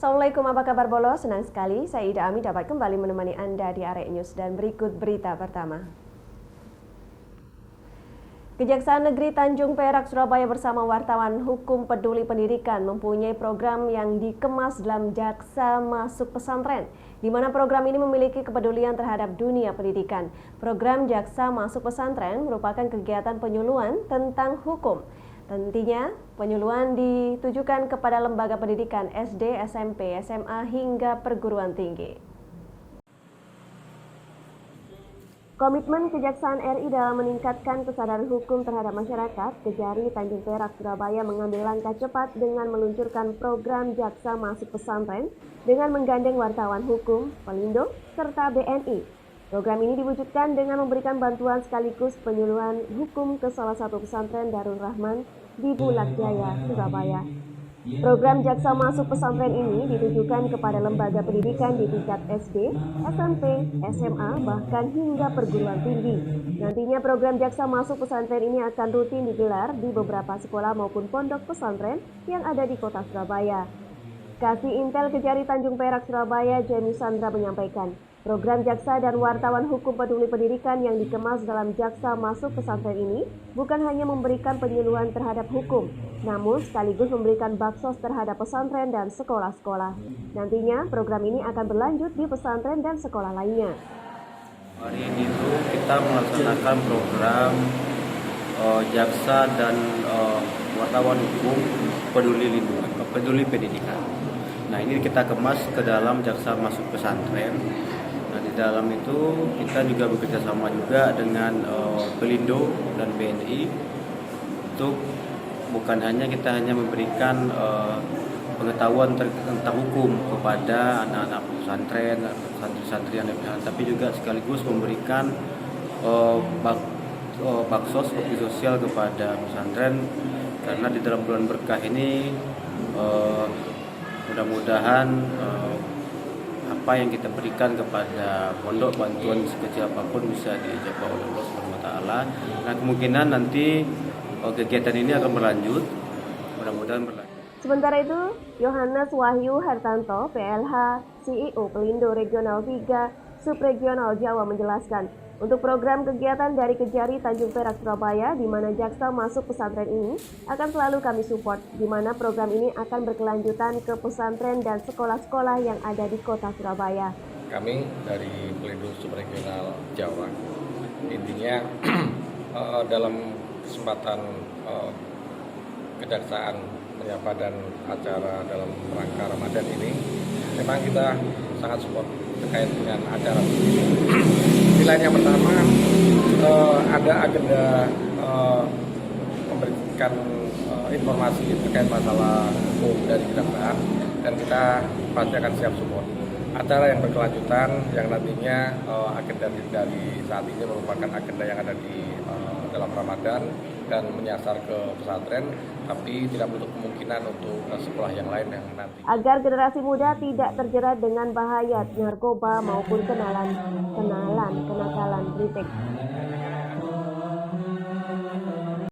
Assalamualaikum, apa kabar Bolo? Senang sekali saya Ida Ami dapat kembali menemani Anda di Arek News dan berikut berita pertama. Kejaksaan Negeri Tanjung Perak Surabaya bersama wartawan hukum peduli pendidikan mempunyai program yang dikemas dalam Jaksa Masuk Pesantren, di mana program ini memiliki kepedulian terhadap dunia pendidikan. Program Jaksa Masuk Pesantren merupakan kegiatan penyuluhan tentang hukum. Tentunya, penyuluhan ditujukan kepada lembaga pendidikan SD, SMP, SMA, hingga perguruan tinggi. Komitmen Kejaksaan RI dalam meningkatkan kesadaran hukum terhadap masyarakat, Kejari Tanjung Perak Surabaya mengambil langkah cepat dengan meluncurkan program Jaksa Masuk Pesantren dengan menggandeng wartawan hukum, Pelindo, serta BNI. Program ini diwujudkan dengan memberikan bantuan sekaligus penyuluhan hukum ke salah satu pesantren Darul Rahman di Bulak Jaya, Surabaya. Program Jaksa Masuk Pesantren ini ditujukan kepada lembaga pendidikan di tingkat SD, SMP, SMA, bahkan hingga perguruan tinggi. Nantinya program Jaksa Masuk Pesantren ini akan rutin digelar di beberapa sekolah maupun pondok pesantren yang ada di kota Surabaya. Kasih Intel Kejari Tanjung Perak Surabaya, Jamie Sandra menyampaikan, program jaksa dan wartawan hukum peduli pendidikan yang dikemas dalam Jaksa Masuk Pesantren ini bukan hanya memberikan penyuluhan terhadap hukum, namun sekaligus memberikan baksos terhadap pesantren dan sekolah-sekolah. Nantinya program ini akan berlanjut di pesantren dan sekolah lainnya. Hari ini kita melaksanakan program jaksa dan wartawan hukum peduli pendidikan. Nah, ini kita kemas ke dalam Jaksa Masuk Pesantren. Nah, di dalam itu kita juga bekerja sama juga dengan Pelindo dan BNI untuk bukan hanya kita memberikan pengetahuan tentang hukum kepada anak-anak pesantren, santri-santri yang ada, tapi juga sekaligus memberikan baksos bakti sosial kepada pesantren, karena di dalam bulan berkah ini mudah-mudahan apa yang kita berikan kepada pondok, bantuan sekecil apapun bisa dijabah oleh Allah SWT. Nah, kemungkinan nanti kegiatan ini akan berlanjut, mudah-mudahan berlanjut. Sementara itu, Yohanes Wahyu Hartanto, PLH, CEO Pelindo Regional 3, Subregional Jawa menjelaskan, untuk program kegiatan dari Kejari Tanjung Perak Surabaya, di mana Jaksa Masuk Pesantren ini akan selalu kami support, di mana program ini akan berkelanjutan ke pesantren dan sekolah-sekolah yang ada di kota Surabaya. Kami dari Pelindo Subregional Jawa, intinya dalam kesempatan kejaksaan menyapa dan acara dalam rangka Ramadan ini, memang kita sangat support terkait dengan acara ini. Nilai yang pertama, ada agenda memberikan informasi terkait masalah hukum dari kejaksaan, dan kita pasti akan siap support. Acara yang berkelanjutan yang nantinya agenda dari saat ini merupakan agenda yang ada di dalam Ramadan dan menyasar ke pesantren, tapi tidak menutup kemungkinan untuk sekolah yang lain yang nanti. Agar generasi muda tidak terjerat dengan bahaya narkoba maupun kenakalan, britek.